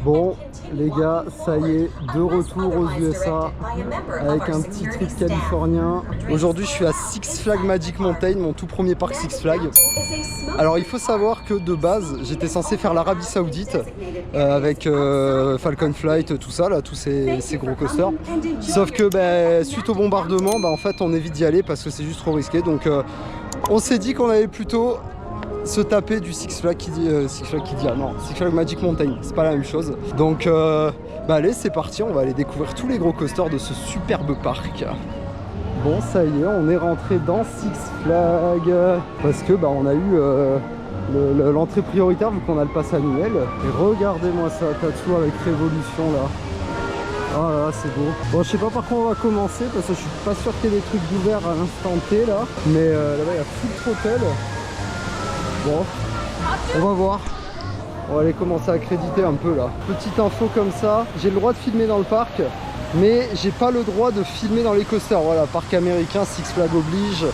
Bon, les gars, ça y est, de retour aux USA avec un petit trip californien. Aujourd'hui, je suis à Six Flags Magic Mountain, mon tout premier parc Six Flags. Alors, il faut savoir que de base, j'étais censé faire l'Arabie Saoudite avec Falcon Flight, tout ça, là, tous ces gros coasters. Sauf que suite au bombardement, en fait, on évite d'y aller parce que c'est juste trop risqué. Donc, on s'est dit qu'on allait plutôt se taper du Six Flags Six Flags Magic Mountain, c'est pas la même chose. Donc allez, c'est parti, on va aller découvrir tous les gros coasters de ce superbe parc. Bon, ça y est, on est rentré dans Six Flags parce que on a eu l'entrée prioritaire vu qu'on a le pass annuel. Et regardez-moi ça, Tatsu avec Révolution là. Oh là là, c'est beau. Bon, je sais pas par quoi on va commencer parce que je suis pas sûr qu'il y ait des trucs d'ouvert à l'instant T là. Mais là-bas il y a Full Throttle. Bon, on va voir. On va aller commencer à accréditer un peu là. Petite info comme ça, j'ai le droit de filmer dans le parc, mais j'ai pas le droit de filmer dans les coasters. Voilà, parc américain, Six Flags oblige.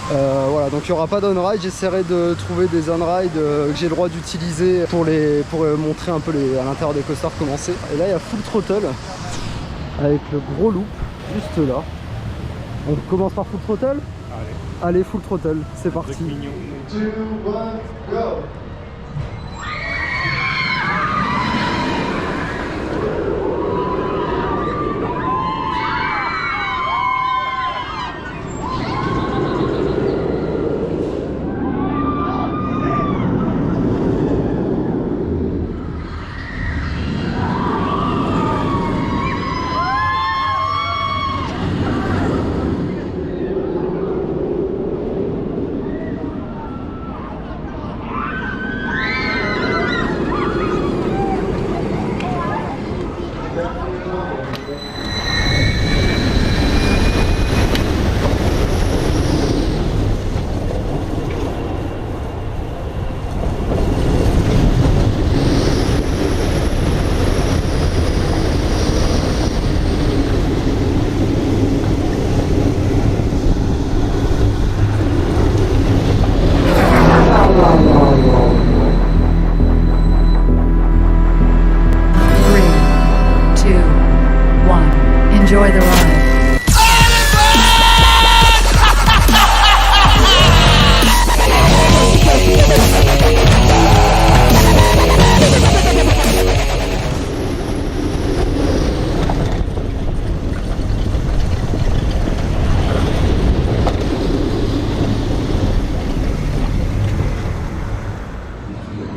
Voilà, donc il n'y aura pas d'on-ride. J'essaierai de trouver des on-ride que j'ai le droit d'utiliser pour montrer un peu à l'intérieur des coasters comment c'est. Et là, il y a Full Throttle avec le gros loop juste là. On commence par Full Throttle. Allez, Full Throttle, c'est parti. 2, 1, go! Enjoy the ride.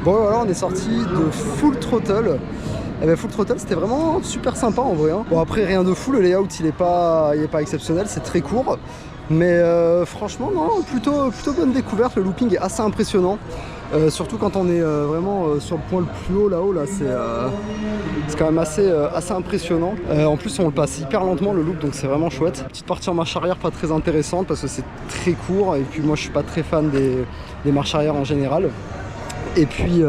Bon voilà, on est sorti de Full Throttle. Et Full Throttle c'était vraiment super sympa en vrai. Bon après rien de fou, le layout il est pas exceptionnel, c'est très court. Mais franchement non, plutôt bonne découverte, le looping est assez impressionnant. Surtout quand on est vraiment sur le point le plus haut là-haut, là, c'est quand même assez impressionnant. En plus on le passe hyper lentement le loop, donc c'est vraiment chouette. Petite partie en marche arrière pas très intéressante parce que c'est très court. Et puis moi je suis pas très fan des marches arrière en général. Et puis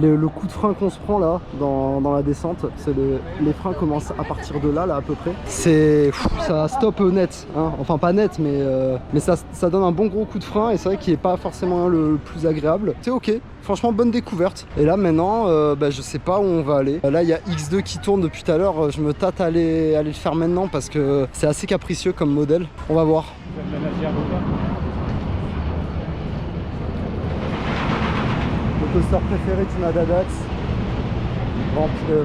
le coup de frein qu'on se prend là dans la descente, c'est les freins commencent à partir de là à peu près. Ça stoppe net, hein. Enfin pas net, mais ça donne un bon gros coup de frein et c'est vrai qu'il n'est pas forcément le plus agréable. C'est ok, franchement bonne découverte. Et là maintenant, je sais pas où on va aller. Là il y a X2 qui tourne depuis tout à l'heure, je me tâte à aller le faire maintenant parce que c'est assez capricieux comme modèle. On va voir. Coaster préféré de Nadadax,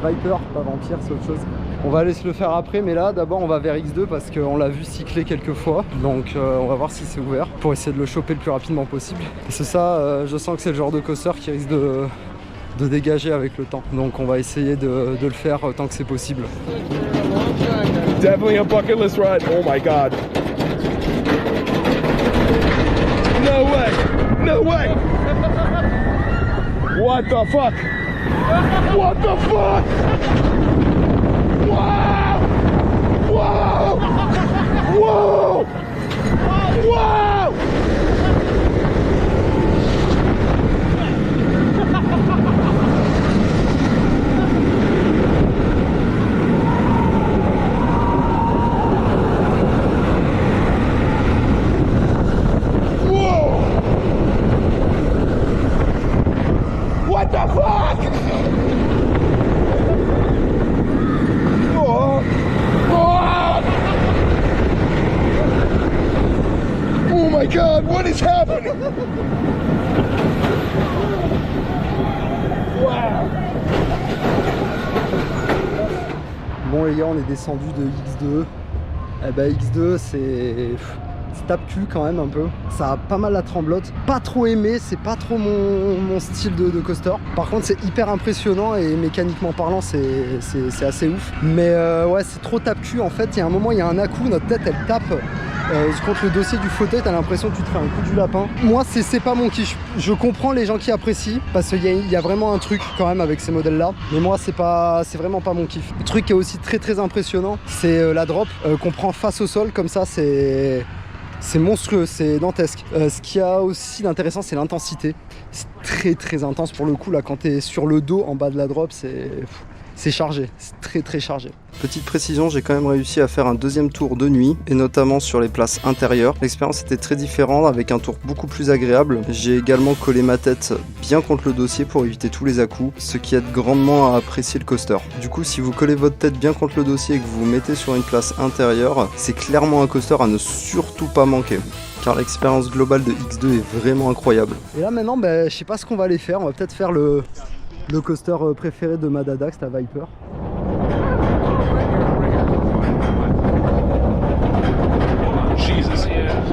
Viper, pas Vampire, c'est autre chose. On va aller se le faire après, mais là d'abord on va vers X2 parce qu'on l'a vu cycler quelques fois. Donc on va voir si c'est ouvert pour essayer de le choper le plus rapidement possible. Et c'est ça, je sens que c'est le genre de coaster qui risque de dégager avec le temps. Donc on va essayer de le faire tant que c'est possible. Definitely a bucket list ride. Oh my god. No way! No way! What the fuck? What the fuck? Wow! Wow! Whoa! Wow! What the fuck? Bon les gars, on est descendu de X2. Eh ben X2 c'est tape-cul quand même un peu. Ça a pas mal la tremblote. Pas trop aimé, c'est pas trop mon style de coaster. Par contre c'est hyper impressionnant et mécaniquement parlant c'est assez ouf. Mais ouais, c'est trop tape-cul en fait. Il y a un moment, il y a un à-coup, notre tête elle tape contre le dossier du fauteuil, t'as l'impression que tu te fais un coup du lapin. Moi c'est pas mon kiff. Je comprends les gens qui apprécient parce qu'il y a vraiment un truc quand même avec ces modèles là. Mais moi c'est vraiment pas mon kiff. Le truc qui est aussi très impressionnant, c'est la drop qu'on prend face au sol comme ça, c'est monstrueux, c'est dantesque. Ce qu'il y a aussi d'intéressant, c'est l'intensité. C'est très intense pour le coup. Là, quand t'es sur le dos en bas de la drop, c'est chargé. C'est très chargé. Petite précision, j'ai quand même réussi à faire un deuxième tour de nuit, et notamment sur les places intérieures. L'expérience était très différente, avec un tour beaucoup plus agréable. J'ai également collé ma tête bien contre le dossier pour éviter tous les à-coups, ce qui aide grandement à apprécier le coaster. Du coup, si vous collez votre tête bien contre le dossier et que vous vous mettez sur une place intérieure, c'est clairement un coaster à ne surtout pas manquer, car l'expérience globale de X2 est vraiment incroyable. Et là maintenant, je sais pas ce qu'on va aller faire. On va peut-être faire le coaster préféré de Madadax, la Viper. Jesus, yeah.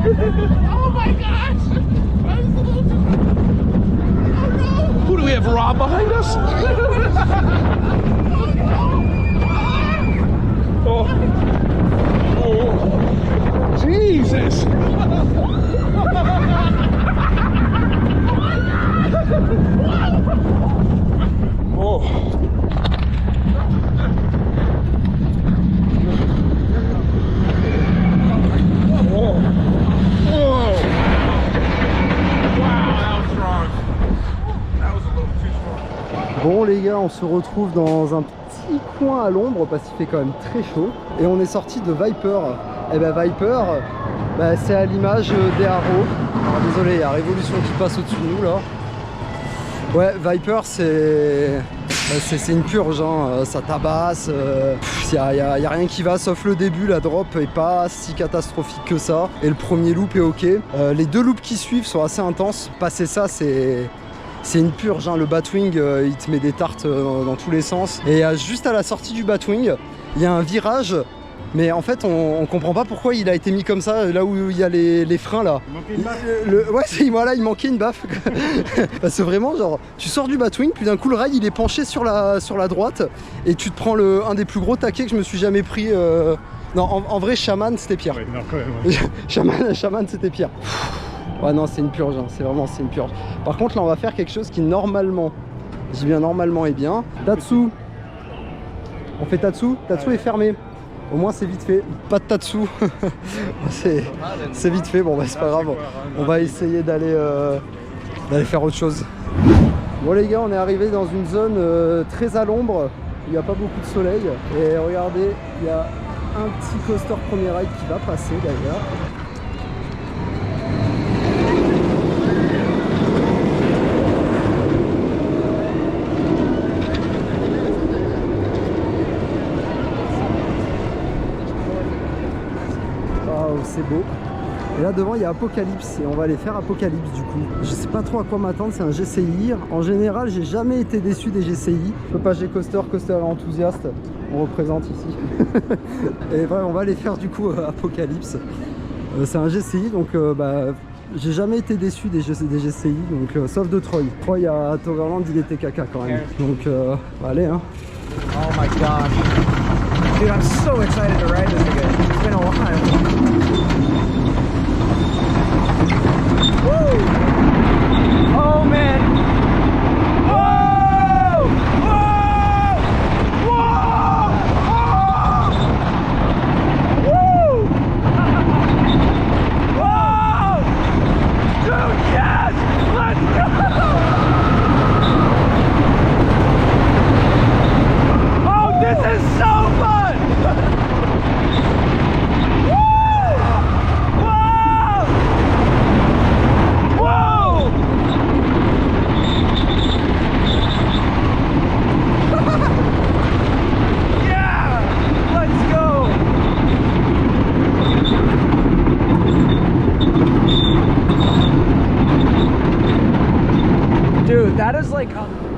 Oh my gosh! Who do we have, Rob behind us? Oh. Oh. Jesus! Oh. Bon les gars, on se retrouve dans un petit coin à l'ombre parce qu'il fait quand même très chaud. Et on est sorti de Viper. Et Viper, c'est à l'image des Arrows. Alors, désolé, il y a Révolution qui passe au-dessus de nous là. Ouais, Viper c'est une purge, hein. Ça tabasse, y a rien qui va sauf le début. La drop est pas si catastrophique que ça et le premier loop est ok. Les deux loops qui suivent sont assez intenses. Passer ça, c'est une purge, hein. Le Batwing il te met des tartes dans tous les sens. Et juste à la sortie du Batwing, il y a un virage. Mais en fait, on comprend pas pourquoi il a été mis comme ça, là où il y a les freins là. Il manquait une baffe. Ouais, voilà, il manquait une baffe. Parce que vraiment, genre, tu sors du Batwing, puis d'un coup le rail il est penché sur la droite, et tu te prends un des plus gros taquets que je me suis jamais pris. Non, en vrai, Shaman c'était pire. Ouais, non, quand même, ouais. Shaman c'était pire. Ouais, non, c'est une purge, hein. C'est une purge. Par contre, là, on va faire quelque chose qui normalement, je dis bien normalement, est bien. Tatsu. On fait Tatsu. Tatsu est fermé. Au moins c'est vite fait, pas de Tatsu. c'est vite fait, bon c'est pas grave. On va essayer d'aller faire autre chose. Bon les gars, on est arrivé dans une zone très à l'ombre, il n'y a pas beaucoup de soleil. Et regardez, il y a un petit coaster premier ride qui va passer d'ailleurs. C'est beau. Et là devant il y a Apocalypse et on va aller faire Apocalypse du coup. Je sais pas trop à quoi m'attendre, c'est un GCI. En général j'ai jamais été déçu des GCI. Papa Coaster, coaster enthousiaste, on représente ici. Et voilà, on va aller faire du coup Apocalypse. C'est un GCI donc j'ai jamais été déçu des GCI, donc sauf de Troy. Troy à Toverland il était caca quand même. Donc allez hein. Oh my god. Dude, I'm so excited to ride this again. It's been a while. Woo! Oh man! Whoa! Whoa! Whoa!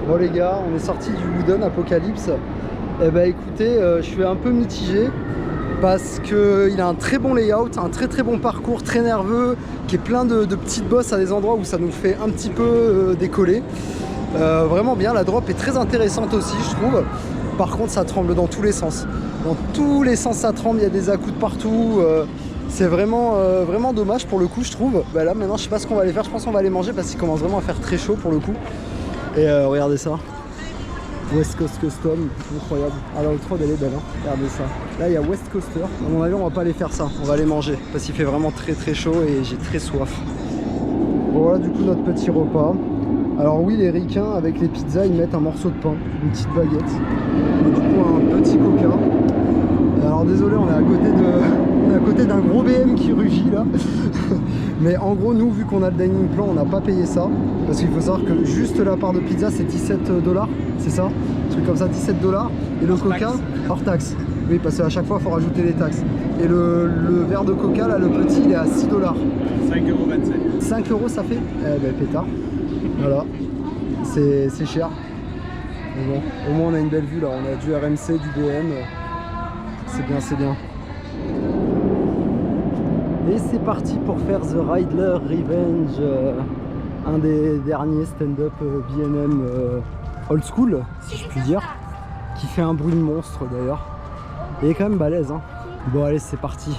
Bon les gars, on est sorti du Wooden Apocalypse. Eh ben écoutez, je suis un peu mitigé parce qu'il a un très bon layout, un très bon parcours, très nerveux, qui est plein de petites bosses à des endroits où ça nous fait un petit peu décoller. Vraiment bien, la drop est très intéressante aussi je trouve. Par contre ça tremble dans tous les sens. Dans tous les sens ça tremble, il y a des à-coups de partout. C'est vraiment dommage pour le coup je trouve. Bah là maintenant je sais pas ce qu'on va aller faire, je pense qu'on va aller manger parce qu'il commence vraiment à faire très chaud pour le coup. Et regardez ça. West Coast Custom, incroyable. Ah la haute road elle est belle hein. Regardez ça. Là il y a West Coaster. À mon avis on va pas aller faire ça, on va aller manger. Parce qu'il fait vraiment très chaud et j'ai très soif. Bon voilà du coup notre petit repas. Alors oui les ricains avec les pizzas ils mettent un morceau de pain, une petite baguette. Et du coup un petit coca. Alors désolé on est à côté d'un gros BM qui rugit là. Mais en gros nous vu qu'on a le dining plan on n'a pas payé ça. Parce qu'il faut savoir que juste la part de pizza c'est 17 $, c'est ça? Un truc comme ça, 17 $. Et le coca hors taxe. Oui parce qu'à chaque fois il faut rajouter les taxes. Et le verre de coca là le petit il est à 6 $. 5,27 €. 5 € ça fait? Eh ben pétard. Voilà. C'est cher. Mais bon, au moins on a une belle vue là, on a du RMC, du BM. C'est bien, c'est bien. Et c'est parti pour faire The Riddler Revenge, un des derniers stand-up BNM old school, si je puis dire, qui fait un bruit de monstre d'ailleurs. Il est quand même balèze, hein. Bon allez, c'est parti.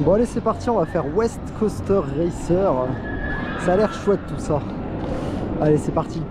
Bon allez c'est parti, on va faire West Coaster Racer. Ça a l'air chouette tout ça. Allez c'est parti.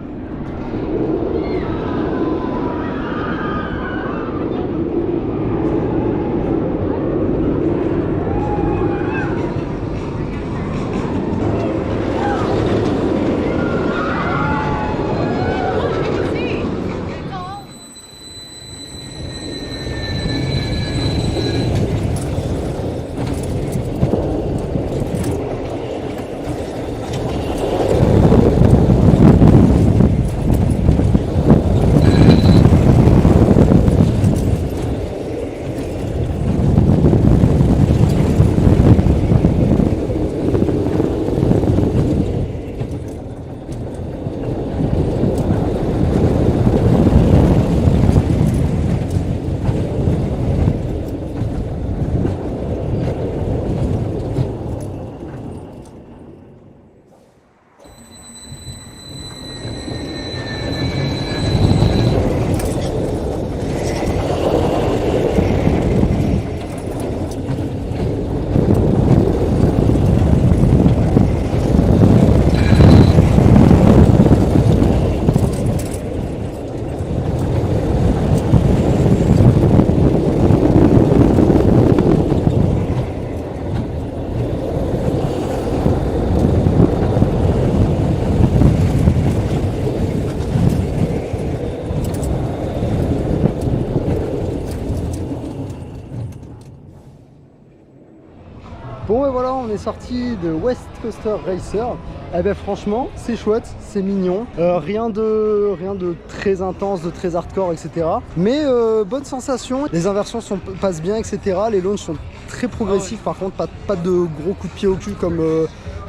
Bon et voilà, on est sorti de West Coaster Racer. Eh ben franchement, c'est chouette, c'est mignon. Rien de très intense, de très hardcore, etc. Mais bonne sensation. Les inversions passent bien, etc. Les launches sont très progressifs, par contre, pas de gros coups de pied au cul comme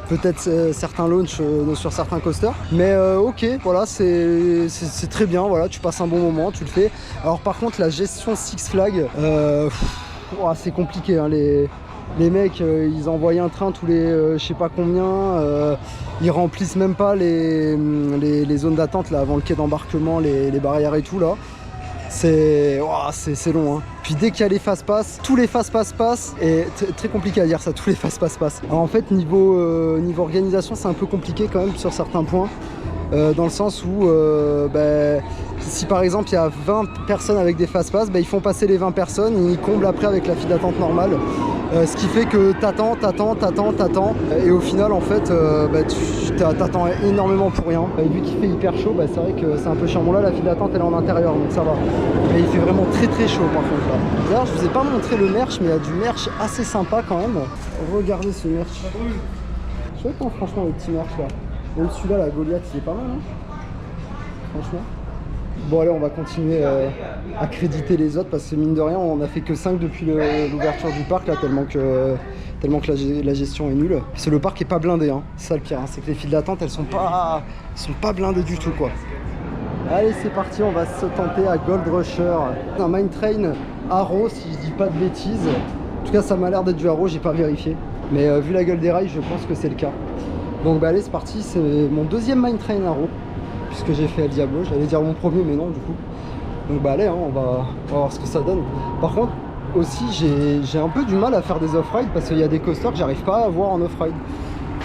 peut-être certains launchs sur certains coasters. Mais ok, voilà, c'est très bien. Voilà, tu passes un bon moment, tu le fais. Alors par contre, la gestion Six Flags, c'est compliqué. Hein, les mecs, ils envoient un train tous les je sais pas combien, ils remplissent même pas les zones d'attente là avant le quai d'embarquement, les barrières et tout là. C'est long. Hein. Puis dès qu'il y a les fast-pass, tous les fast-pass passent, et très compliqué à dire ça, tous les fast-pass passent. Alors en fait, niveau organisation, c'est un peu compliqué quand même sur certains points. Dans le sens où si par exemple il y a 20 personnes avec des fast-pass, ils font passer les 20 personnes et ils comblent après avec la file d'attente normale. Ce qui fait que t'attends et au final en fait t'attends énormément pour rien. Et vu qu'il fait hyper chaud, c'est vrai que c'est un peu chiant. Bon là la file d'attente elle est en intérieur donc ça va. Mais il fait vraiment très chaud par contre là. D'ailleurs je vous ai pas montré le merch, mais il y a du merch assez sympa quand même. Regardez ce merch. Chouette hein, franchement le petit merch là. Même celui-là, la Goliath, il est pas mal, hein, franchement. Bon allez, on va continuer à créditer les autres parce que mine de rien, on a fait que 5 depuis l'ouverture du parc là, tellement que la gestion est nulle. Parce que le parc est pas blindé, hein. C'est ça le pire, hein, c'est que les files d'attente, elles sont pas blindées du tout, quoi. Allez, c'est parti, on va se tenter à Gold Rusher. Un Mine Train Arrow, si je dis pas de bêtises. En tout cas, ça m'a l'air d'être du Arrow, j'ai pas vérifié. Mais vu la gueule des rails, je pense que c'est le cas. Donc allez, c'est parti, c'est mon deuxième Mine Train Arrow, puisque j'ai fait El Diablo, j'allais dire mon premier mais non du coup. Donc allez, hein, on va voir ce que ça donne. Par contre, aussi j'ai un peu du mal à faire des off-ride parce qu'il y a des coasters que j'arrive pas à voir en off-ride.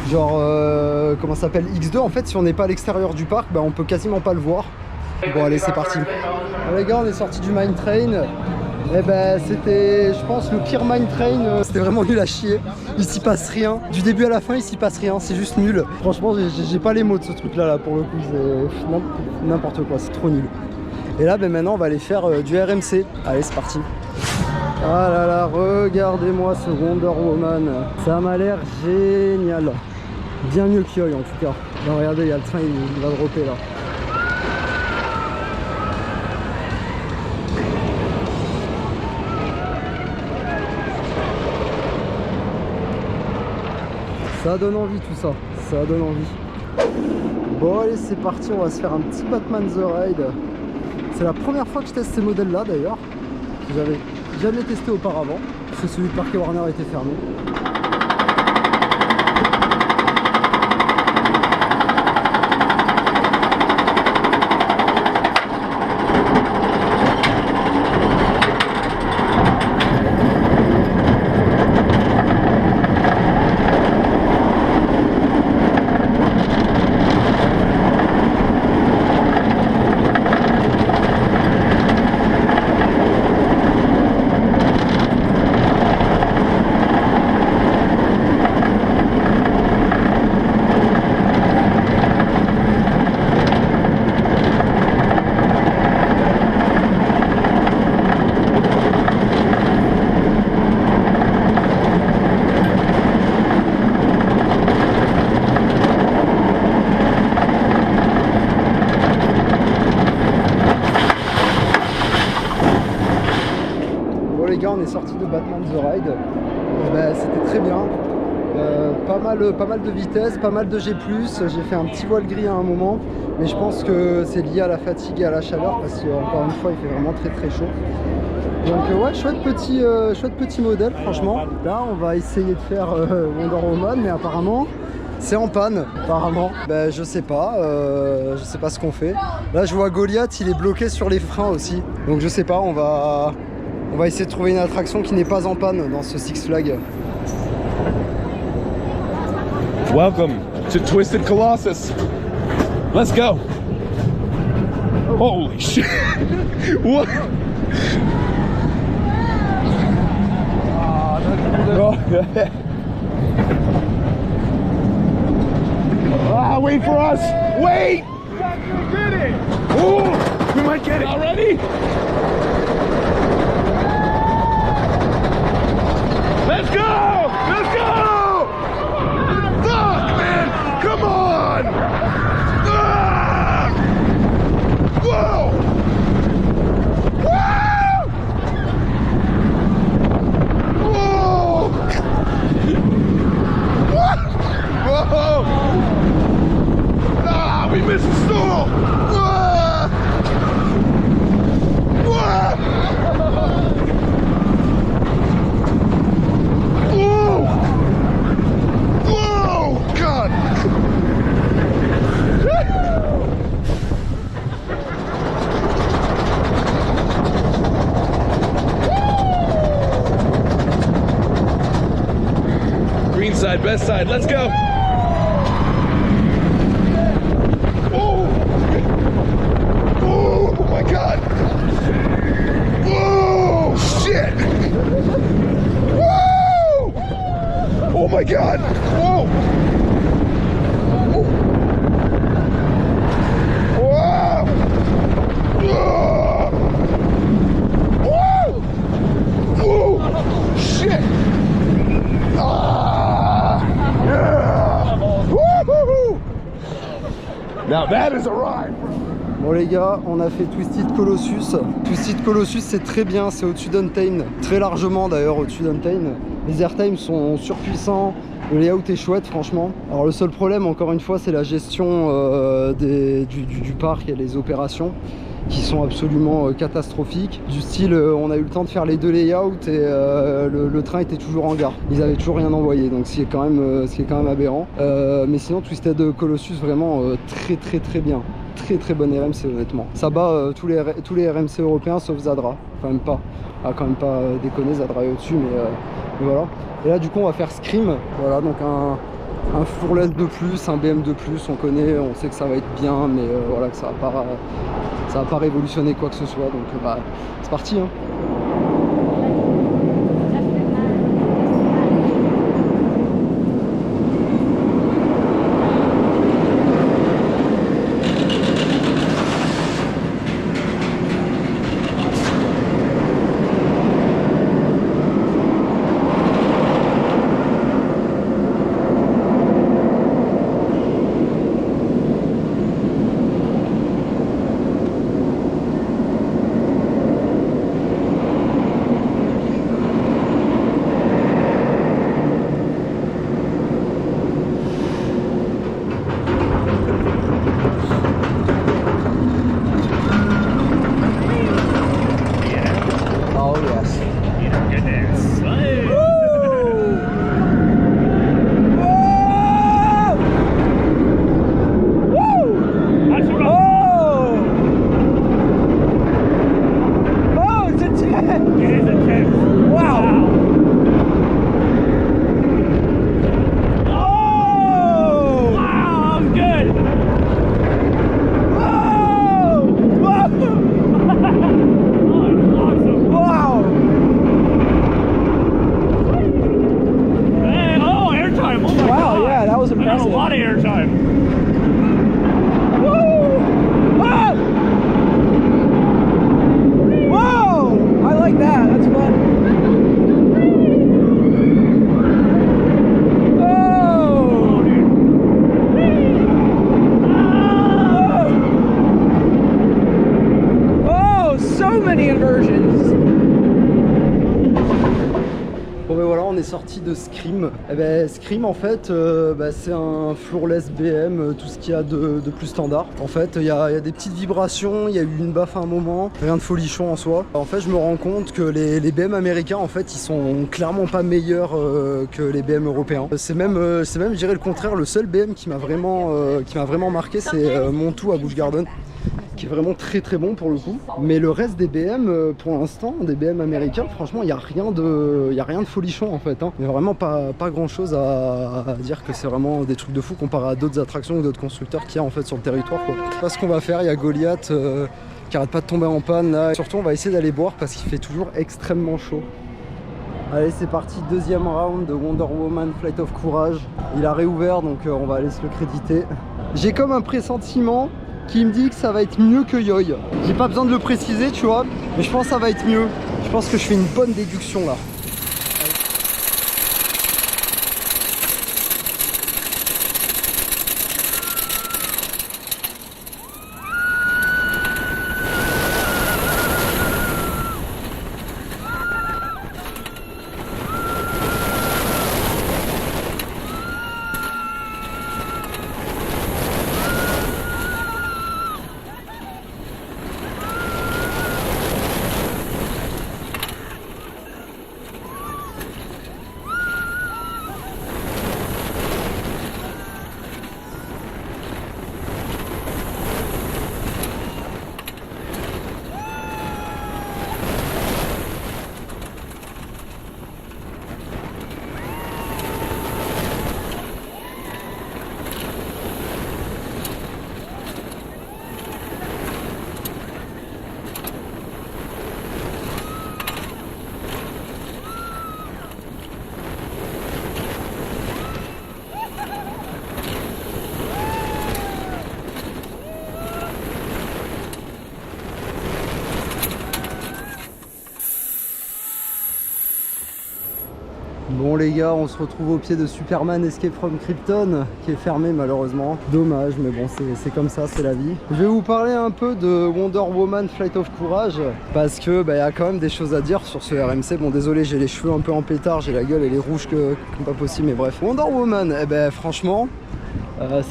Genre, comment ça s'appelle, X2, en fait si on n'est pas à l'extérieur du parc, on peut quasiment pas le voir. Bon allez, c'est parti. Alors, les gars, on est sorti du Mine Train. Eh c'était, je pense, le pire Mine Train. C'était vraiment nul à chier. Il s'y passe rien. Du début à la fin, il s'y passe rien. C'est juste nul. Franchement, j'ai pas les mots de ce truc-là, pour le coup. C'est n'importe quoi. C'est trop nul. Et là, maintenant, on va aller faire du RMC. Allez, c'est parti. Ah là là, regardez-moi ce Wonder Woman. Ça m'a l'air génial. Bien mieux que Yoy, en tout cas. Là, regardez, il y a le train, il va dropper là. Ça donne envie tout ça, ça donne envie. Bon allez, c'est parti, on va se faire un petit Batman The Ride. C'est la première fois que je teste ces modèles là d'ailleurs. J'avais jamais testé auparavant, parce que celui de Park Warner était fermé. On est sorti de Batman The Ride. C'était très bien. Pas mal de vitesse, pas mal de G+. J'ai fait un petit voile gris à un moment, mais je pense que c'est lié à la fatigue et à la chaleur parce qu'encore une fois il fait vraiment très chaud. Donc ouais, chouette petit modèle franchement. Là on va essayer de faire Wonder Woman, mais apparemment c'est en panne. Apparemment, je sais pas ce qu'on fait. Là je vois Goliath, il est bloqué sur les freins aussi. Donc je sais pas, on va essayer de trouver une attraction qui n'est pas en panne dans ce Six Flags. Welcome to Twisted Colossus. Let's go. Holy shit. What? Ah, wait for us. Wait. Get it. Oh, we might get it already. Let's go! Let's go! Green side, best side. Let's go. Oh! Oh my God! Oh shit! Whoa! Oh my God! Whoa! Whoa! Whoa! Whoa! Whoa! Shit! Ah! Yeah! Woo-hoo-hoo! Now that is a ride. Bon les gars, on a fait Twisted Colossus. Twisted Colossus c'est très bien, c'est au-dessus d'Untamed. Très largement d'ailleurs au-dessus d'Untamed. Les airtimes sont surpuissants, le layout est chouette franchement. Alors le seul problème encore une fois c'est la gestion du parc et les opérations qui sont absolument catastrophiques. Du style on a eu le temps de faire les deux layouts et le train était toujours en gare. Ils avaient toujours rien envoyé, donc ce qui est quand même aberrant. Mais sinon Twisted Colossus vraiment très bien. Très bonne RMC honnêtement. Ça bat tous les RMC européens sauf Zadra. Enfin même pas. Ah, quand même pas déconner, Zadra est au-dessus mais voilà. Et là du coup on va faire Scream. Voilà donc un fourless de plus, un BM de plus, on connaît, on sait que ça va être bien mais voilà que ça va pas révolutionner quoi que ce soit donc bah c'est parti hein. Sorti de Scream. Eh ben, Scream en fait c'est un floorless BM, tout ce qu'il y a de plus standard. En fait il y a des petites vibrations, il y a eu une baffe à un moment, rien de folichon en soi. En fait je me rends compte que les BM américains en fait ils sont clairement pas meilleurs que les BM européens. C'est même je dirais le contraire, le seul BM qui m'a vraiment marqué c'est Montou à Busch Garden, qui est vraiment très bon pour le coup. Mais le reste des BM pour l'instant, des BM américains, franchement il n'y a rien de folichon en fait hein. Il n'y a vraiment pas grand chose à dire que c'est vraiment des trucs de fou comparé à d'autres attractions ou d'autres constructeurs qu'il y a en fait sur le territoire quoi. Je sais pas ce qu'on va faire, il y a Goliath qui arrête pas de tomber en panne là. Surtout on va essayer d'aller boire parce qu'il fait toujours extrêmement chaud. Allez c'est parti, deuxième round de Wonder Woman Flight of Courage. Il a réouvert donc on va aller se le créditer. J'ai comme un pressentiment qui me dit que ça va être mieux que Yoy. J'ai pas besoin de le préciser tu vois, mais je pense que ça va être mieux. Je pense que je fais une bonne déduction là. les gars, on se retrouve au pied de Superman Escape from Krypton, qui est fermé malheureusement. Dommage, mais bon, c'est comme ça, c'est la vie. Je vais vous parler un peu de Wonder Woman Flight of Courage, parce que y a quand même des choses à dire sur ce RMC. Bon, désolé, j'ai les cheveux un peu en pétard, j'ai la gueule elle est rouge comme pas possible, mais bref. Wonder Woman, franchement,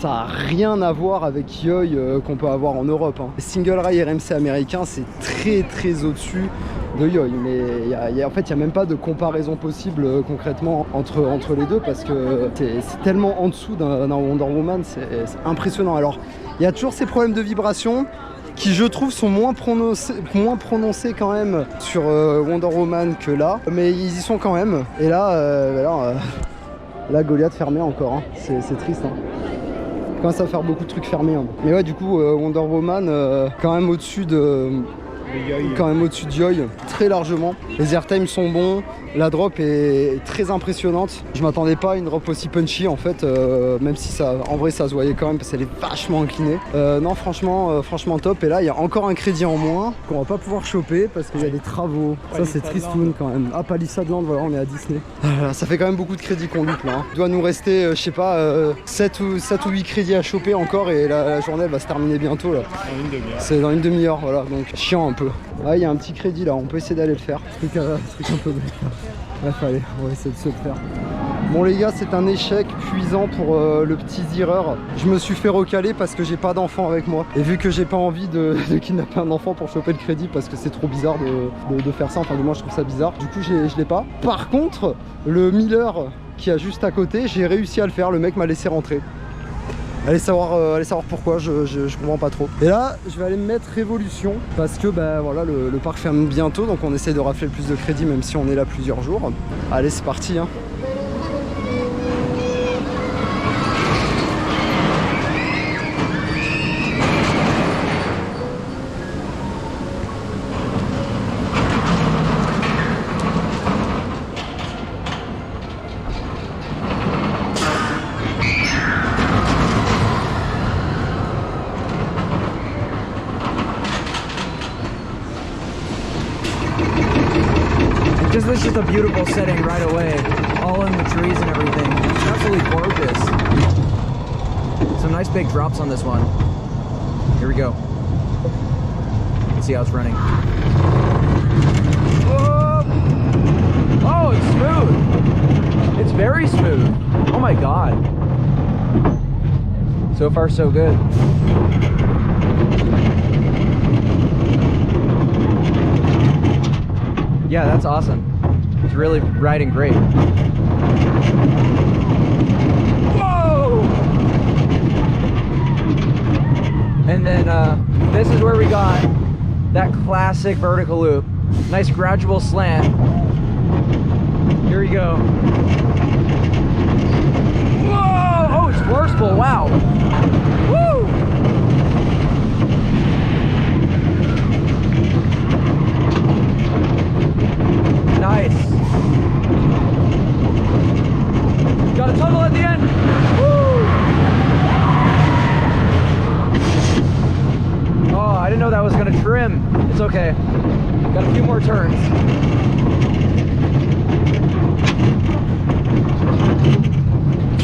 ça a rien à voir avec Yoi qu'on peut avoir en Europe. Hein. Single rail RMC américain, c'est très au-dessus de Yoi, mais en fait il n'y a même pas de comparaison possible concrètement entre les deux, parce que c'est tellement en dessous d'un Wonder Woman, c'est impressionnant. Alors il y a toujours ces problèmes de vibration qui, je trouve, sont moins prononcés quand même sur Wonder Woman que là, mais ils y sont quand même. Et là, Goliath fermé encore, hein. C'est triste, hein. Il commence à faire beaucoup de trucs fermés, hein. Mais ouais, du coup Wonder Woman quand même au-dessus de Yoi, très largement. Les airtimes sont bons, la drop est très impressionnante. Je m'attendais pas à une drop aussi punchy en fait, même si ça, en vrai ça se voyait quand même parce qu'elle est vachement inclinée. Non, franchement top. Et là il y a encore un crédit en moins qu'on va pas pouvoir choper parce qu'il y a des travaux. Ça c'est tristoun quand même. Ah, Palisade Land, voilà, on est à Disney. Ça fait quand même beaucoup de crédits qu'on loupe là, hein. Il doit nous rester, je sais pas, 7 ou 8 crédits à choper encore, et la journée elle va se terminer bientôt là. C'est dans une demi-heure, voilà, donc chiant un peu. Ah, il y a un petit crédit là, on peut essayer d'aller le faire. Truc un peu bête là. Bref, allez, on va essayer de se le faire. Bon les gars, c'est un échec cuisant pour le petit Zireur. Je me suis fait recaler parce que j'ai pas d'enfant avec moi. Et vu que j'ai pas envie de kidnapper un enfant pour choper le crédit, parce que c'est trop bizarre de faire ça, enfin moi je trouve ça bizarre. Du coup je l'ai pas. Par contre, le Miller qui a juste à côté, j'ai réussi à le faire, le mec m'a laissé rentrer. Allez savoir pourquoi, je comprends pas trop. Et là, je vais aller me mettre Révolution parce que voilà, le parc ferme bientôt, donc on essaie de rafler le plus de crédit même si on est là plusieurs jours. Allez, c'est parti, hein. This is just a beautiful setting right away, all in the trees and everything. It's absolutely gorgeous. Some nice big drops on this one. Here we go. Let's see how it's running. Whoa! Oh, it's smooth. It's very smooth. Oh my god. So far, so good. Yeah, that's awesome. It's really riding great. Whoa! And then this is where we got that classic vertical loop. Nice gradual slant. Here we go. Whoa! Oh, it's forceful. Wow. Woo! Nice. Got a tunnel at the end. Woo! Oh, I didn't know that was gonna trim. It's okay. Got a few more turns.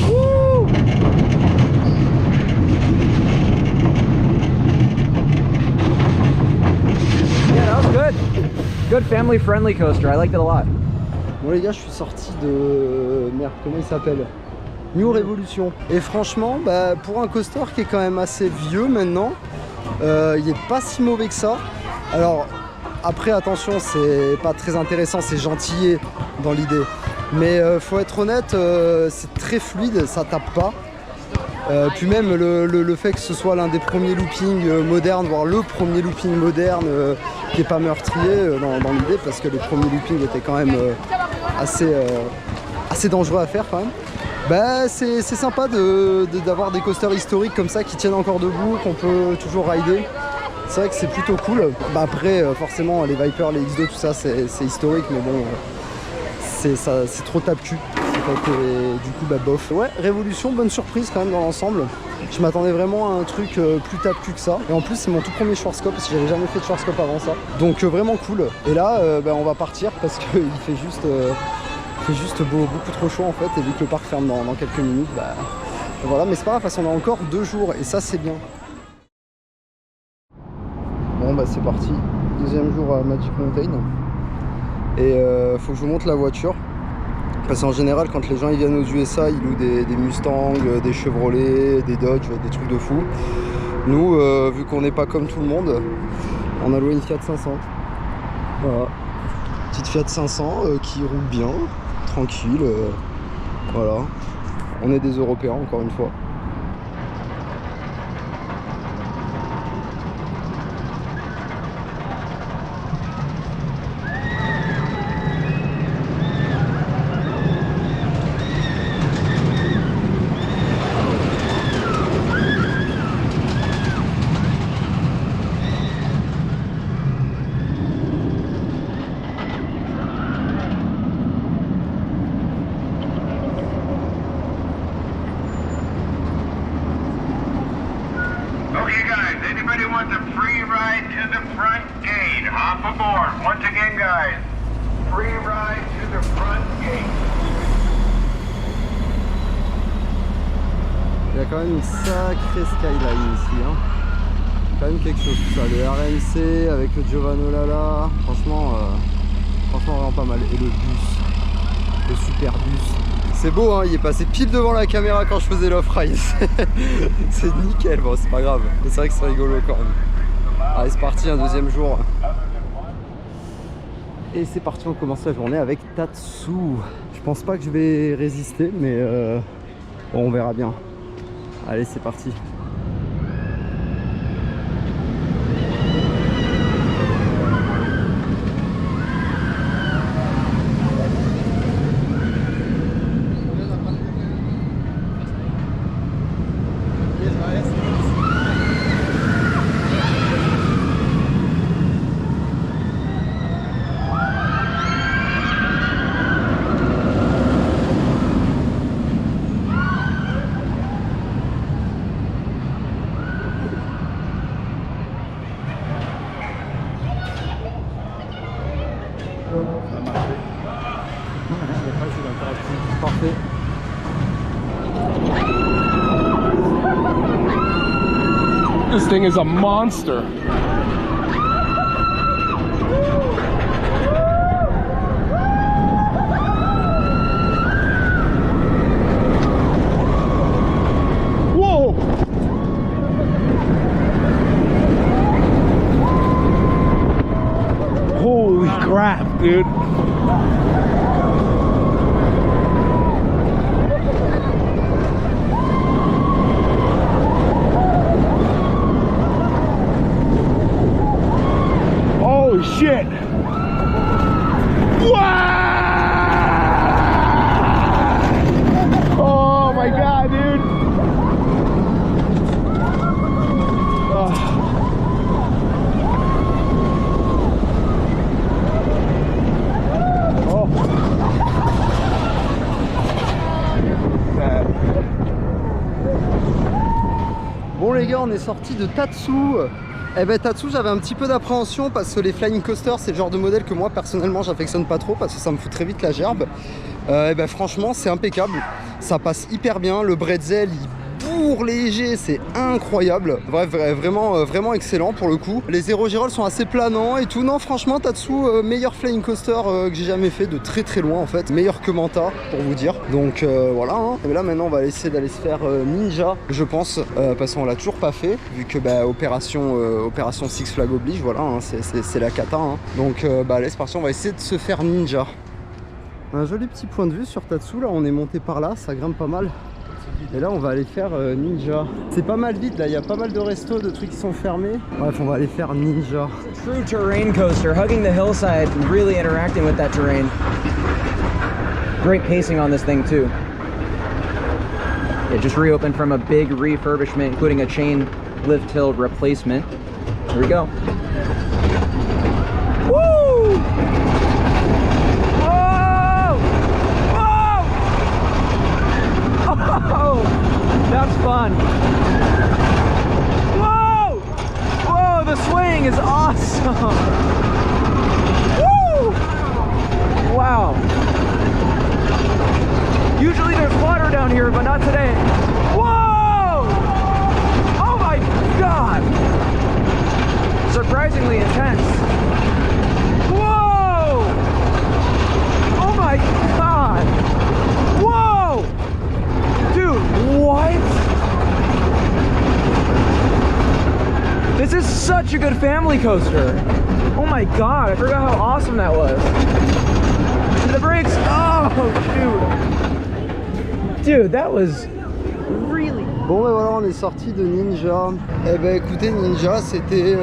Woo! Yeah, that was good. Good family-friendly coaster. I liked it a lot. Bon les gars, je suis sorti de... Merde, comment il s'appelle? New Revolution. Et franchement, pour un coaster qui est quand même assez vieux maintenant, il est pas si mauvais que ça. Alors, après, attention, c'est pas très intéressant, c'est gentillet dans l'idée. Mais faut être honnête, c'est très fluide, ça tape pas. Puis même le fait que ce soit l'un des premiers loopings modernes, voire le premier looping moderne qui n'est pas meurtrier dans l'idée, parce que les premiers loopings étaient quand même assez dangereux à faire quand même. C'est sympa d'avoir des coasters historiques comme ça qui tiennent encore debout, qu'on peut toujours rider. C'est vrai que c'est plutôt cool. Après, forcément, les Viper, les X2, tout ça, c'est historique, mais bon, c'est trop tape-cul. Du coup, bof. Ouais, Révolution, bonne surprise quand même dans l'ensemble. Je m'attendais vraiment à un truc plus tape-cul que ça. Et en plus, c'est mon tout premier Schwarzkopf parce que j'avais jamais fait de Schwarzkopf avant ça. Donc vraiment cool. Et là, on va partir parce qu'il fait juste Il fait juste beaucoup trop chaud en fait, et vu que le parc ferme dans quelques minutes, bah voilà, mais c'est pas grave parce qu'on a encore 2 jours et ça c'est bien. Bon bah c'est parti, deuxième jour à Magic Mountain. Et faut que je vous montre la voiture. Parce qu'en général quand les gens ils viennent aux USA, ils louent des Mustangs, des Chevrolet, des Dodge, des trucs de fou. Nous, vu qu'on n'est pas comme tout le monde, on a loué une Fiat 500. Voilà. Petite Fiat 500 qui roule bien, tranquille. Voilà. On est des Européens encore une fois. Okay guys, anybody wants a free ride to the front gate? Hop aboard. Once again guys, free ride to the front gate. Il y a quand même une sacrée skyline ici, hein. Quand même quelque chose tout ça. Le RMC avec le Giovanni Lala, franchement vraiment pas mal. Et le bus, le super bus. C'est beau, hein, il est passé pile devant la caméra quand je faisais l'off-ride. C'est nickel, bon c'est pas grave. Mais c'est vrai que c'est rigolo quand même. Allez c'est parti, un deuxième jour. Et c'est parti, on commence la journée avec Tatsu. Je pense pas que je vais résister, mais bon, on verra bien. Allez c'est parti. Parfait. This thing is a monster. Whoa! Holy crap, dude. Holy shit! Wow! Oh my god, dude! Oh. Bon les gars, on est sorti de Tatsu. Eh ben Tatsu, j'avais un petit peu d'appréhension parce que les flying coasters c'est le genre de modèle que moi personnellement j'affectionne pas trop parce que ça me fout très vite la gerbe. Eh ben franchement c'est impeccable, ça passe hyper bien, le bretzel il bourre léger, c'est incroyable. Bref, vraiment excellent pour le coup. Les zéro girolles sont assez planants et tout. Non franchement Tatsu, meilleur flying coaster que j'ai jamais fait de très loin en fait. Meilleur que Manta pour vous dire. Donc voilà hein. Et là maintenant on va essayer d'aller se faire Ninja je pense. Parce qu'on l'a toujours pas fait. Vu que bah, opération Six Flags oblige, voilà hein, c'est la cata hein. Donc bah allez c'est parti, on va essayer de se faire Ninja. Un joli petit point de vue sur Tatsu, là on est monté par là, ça grimpe pas mal. Et là on va aller faire Ninja. C'est pas mal vide là, il y a pas mal de restos, de trucs qui sont fermés. Bref on va aller faire Ninja. True terrain coaster, hugging the hillside and really interacting with that terrain. Great pacing on this thing too. It just reopened from a big refurbishment, including a chain lift hill replacement. Here we go. Woo! Oh, that's fun. Whoa! Whoa, the swing is awesome. Woo! Wow. here, but not today. Whoa! Oh my God! Surprisingly intense. Whoa! Oh my God! Whoa! Dude, what? This is such a good family coaster. Oh my God, I forgot how awesome that was. The brakes, oh shoot. Dude, that was really... Bon ben voilà, on est sorti de Ninja. Eh ben écoutez, Ninja c'était...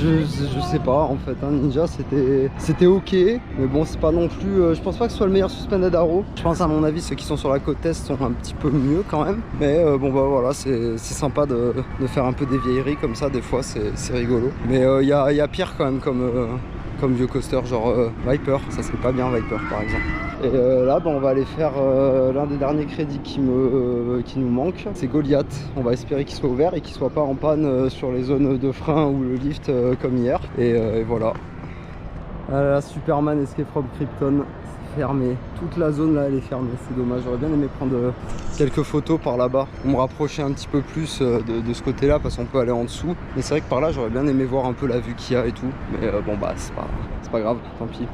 Je sais pas en fait, hein. Ninja c'était ok, mais bon c'est pas non plus... je pense pas que ce soit le meilleur Suspended Arrow. Je pense à mon avis ceux qui sont sur la côte est sont un petit peu mieux quand même. Mais bon bah voilà, c'est sympa de faire un peu des vieilleries comme ça, des fois c'est rigolo. Mais il y a pire quand même comme vieux coaster, genre Viper, ça serait pas bien Viper par exemple. Et là on va aller faire l'un des derniers crédits qui nous manque, c'est Goliath. On va espérer qu'il soit ouvert et qu'il soit pas en panne sur les zones de frein ou le lift comme hier. Et voilà. Ah là, Superman Escape from Krypton, c'est fermé. Toute la zone là elle est fermée, c'est dommage. J'aurais bien aimé prendre quelques photos par là-bas, on me rapprocher un petit peu plus de ce côté là parce qu'on peut aller en dessous. Mais c'est vrai que par là j'aurais bien aimé voir un peu la vue qu'il y a et tout. Mais bon bah c'est pas grave, tant pis.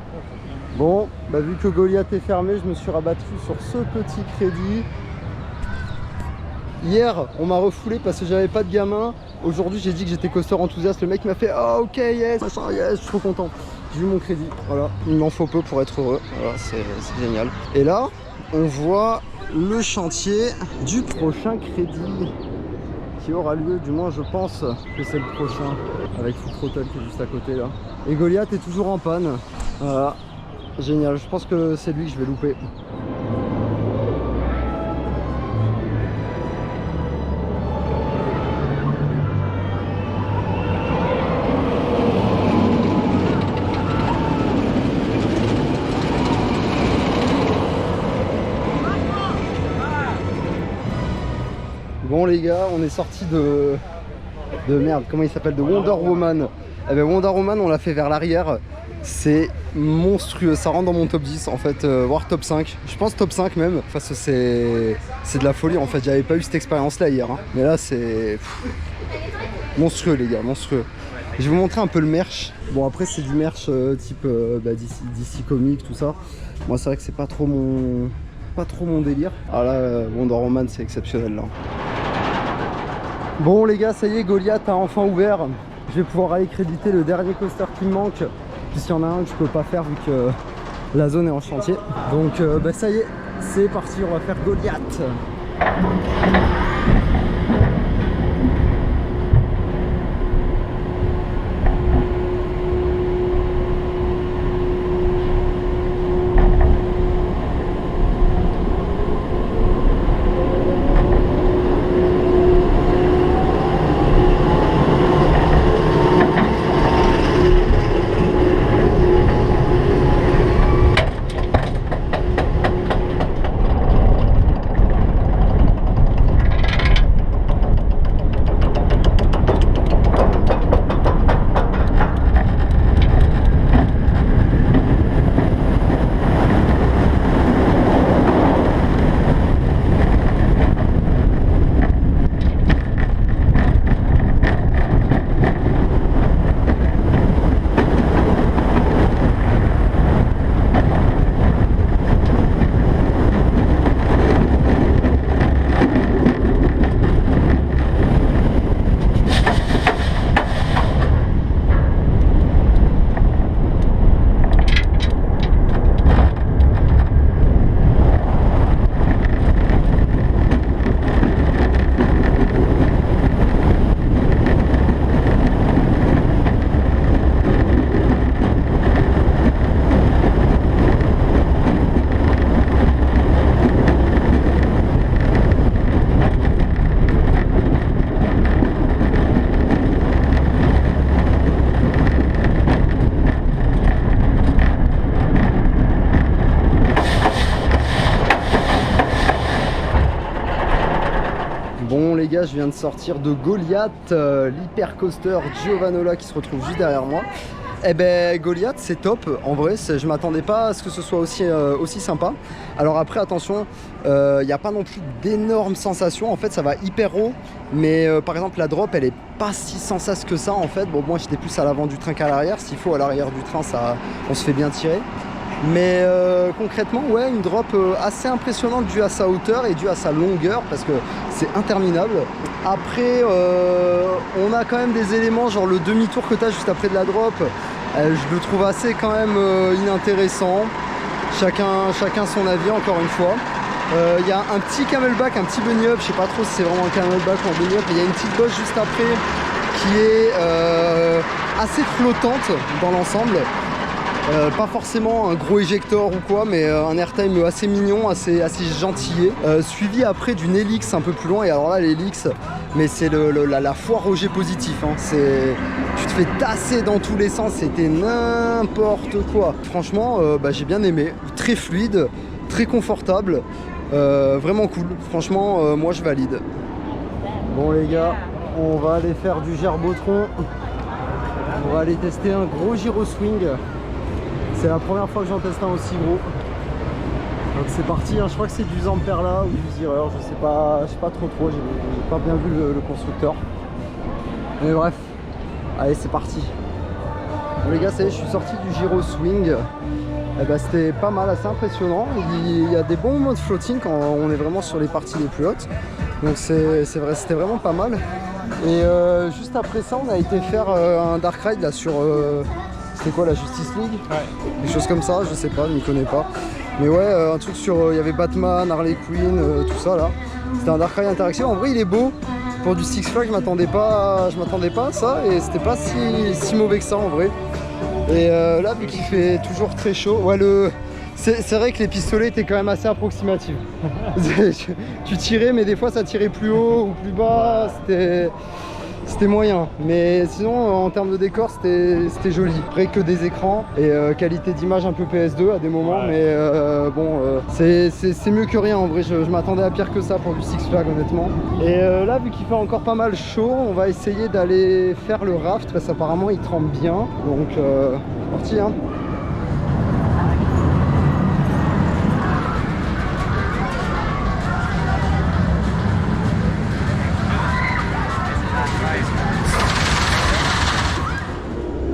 Bon, bah vu que Goliath est fermé, je me suis rabattu sur ce petit crédit. Hier, on m'a refoulé parce que j'avais pas de gamin. Aujourd'hui, j'ai dit que j'étais coaster enthousiaste. Le mec m'a fait oh, ok, yes, machin, yes, je suis trop content. J'ai eu mon crédit. Voilà, il m'en faut peu pour être heureux. Voilà, c'est génial. Et là, on voit le chantier du prochain crédit qui aura lieu, du moins je pense que c'est le prochain, avec Full Throttle qui est juste à côté là. Et Goliath est toujours en panne. Voilà. Génial, je pense que c'est lui que je vais louper. Bon les gars, on est sorti de merde, comment il s'appelle, de Wonder Woman. Eh ben Wonder Woman, on l'a fait vers l'arrière. C'est monstrueux, ça rentre dans mon top 10 en fait, voire top 5. Je pense top 5 même, parce que c'est de la folie en fait. J'avais pas eu cette expérience là hier, hein. Mais là c'est monstrueux les gars, monstrueux. Je vais vous montrer un peu le merch. Bon après c'est du merch type DC Comics, tout ça. Moi c'est vrai que c'est pas trop mon délire. Ah là, Wonder Woman c'est exceptionnel là. Bon les gars, ça y est, Goliath a enfin ouvert. Je vais pouvoir aller créditer le dernier coaster qui me manque, puisqu'il y en a un que je peux pas faire vu que la zone est en chantier. Donc bah ça y est, c'est parti, on va faire Goliath. Bon les gars, je viens de sortir de Goliath, l'hypercoaster Giovanola qui se retrouve juste derrière moi. Eh ben Goliath c'est top, en vrai je m'attendais pas à ce que ce soit aussi sympa. Alors après attention, il n'y a pas non plus d'énormes sensations, en fait ça va hyper haut, mais par exemple la drop elle est pas si sensace que ça en fait. Bon moi j'étais plus à l'avant du train qu'à l'arrière, s'il faut à l'arrière du train ça, on se fait bien tirer. Mais concrètement ouais une drop assez impressionnante due à sa hauteur et due à sa longueur parce que c'est interminable. Après on a quand même des éléments genre le demi-tour que tu as juste après de la drop, je le trouve assez quand même inintéressant. Chacun son avis encore une fois. Il y a un petit camelback, un petit bunny up, je sais pas trop si c'est vraiment un camelback ou un bunny up, mais il y a une petite bosse juste après qui est assez flottante dans l'ensemble. Pas forcément un gros éjector ou quoi, mais un airtime assez mignon, assez gentillé. Suivi après d'une Helix un peu plus loin, et alors là l'Helix, mais c'est la foire au jet positif. Hein. Tu te fais tasser dans tous les sens, c'était n'importe quoi. Franchement, j'ai bien aimé, très fluide, très confortable, vraiment cool. Franchement, moi je valide. Bon les gars, on va aller faire du gerbotron. On va aller tester un gros gyro swing. C'est la première fois que j'en teste un aussi gros. Donc c'est parti, hein. Je crois que c'est du Zamperla ou du Zierer, je sais pas trop, j'ai pas bien vu le constructeur. Mais bref, allez c'est parti. Bon les gars, ça y est, je suis sorti du gyro swing. Eh ben, c'était pas mal, assez impressionnant. Il y a des bons moments de floating quand on est vraiment sur les parties les plus hautes. Donc c'est vrai, c'était vraiment pas mal. Et juste après ça, on a été faire un dark ride là sur... C'était quoi, la Justice League? Ouais. Des choses comme ça, je sais pas, je m'y connais pas. Mais ouais, un truc sur... Il y avait Batman, Harley Quinn, tout ça là. C'était un dark ride interactif. En vrai, il est beau. Pour du Six Flags, je m'attendais pas à ça. Et c'était pas si mauvais que ça en vrai. Et là, vu qu'il fait toujours très chaud, ouais, c'est vrai que les pistolets étaient quand même assez approximatifs. Tu tirais, mais des fois ça tirait plus haut ou plus bas. C'était moyen, mais sinon en termes de décor c'était joli. Après que des écrans et qualité d'image un peu PS2 à des moments, ouais. Mais bon c'est mieux que rien en vrai. Je m'attendais à pire que ça pour du Six Flags honnêtement. Et là vu qu'il fait encore pas mal chaud, on va essayer d'aller faire le raft parce qu'apparemment il trempe bien. Donc parti hein.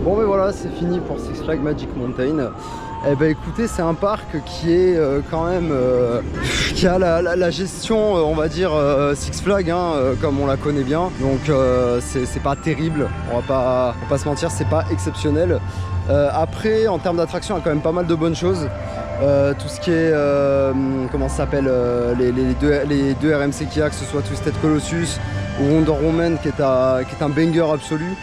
Bon ben voilà, c'est fini pour Six Flags Magic Mountain. Eh ben écoutez, c'est un parc qui est quand même qui a la gestion on va dire Six Flags hein, comme on la connaît bien. Donc c'est pas terrible, on va pas se mentir, c'est pas exceptionnel. Après en termes d'attraction, il y a quand même pas mal de bonnes choses. Tout ce qui est comment ça s'appelle les deux RMC qu'il y a, que ce soit Twisted Colossus ou Wonder Woman qui est un banger absolu.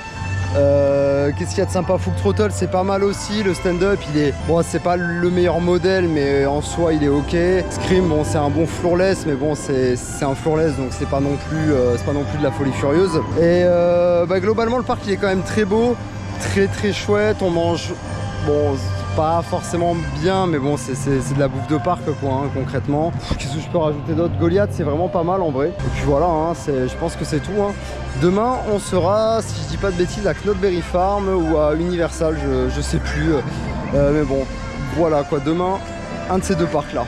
Qu'est-ce qu'il y a de sympa? Full Throttle c'est pas mal aussi, le stand-up il est bon, c'est pas le meilleur modèle mais en soi il est ok. Scream bon c'est un bon floorless mais bon c'est un floorless donc c'est pas non plus de la folie furieuse. Et globalement le parc il est quand même très beau, très chouette, on mange bon pas forcément bien mais bon c'est de la bouffe de parc quoi hein, concrètement. Qu'est-ce que je peux rajouter d'autre? Goliath c'est vraiment pas mal en vrai. Et puis voilà hein, je pense que c'est tout hein. Demain on sera, si je dis pas de bêtises, à Knottberry Farm ou à Universal, je sais plus mais bon voilà quoi, demain un de ces deux parcs là.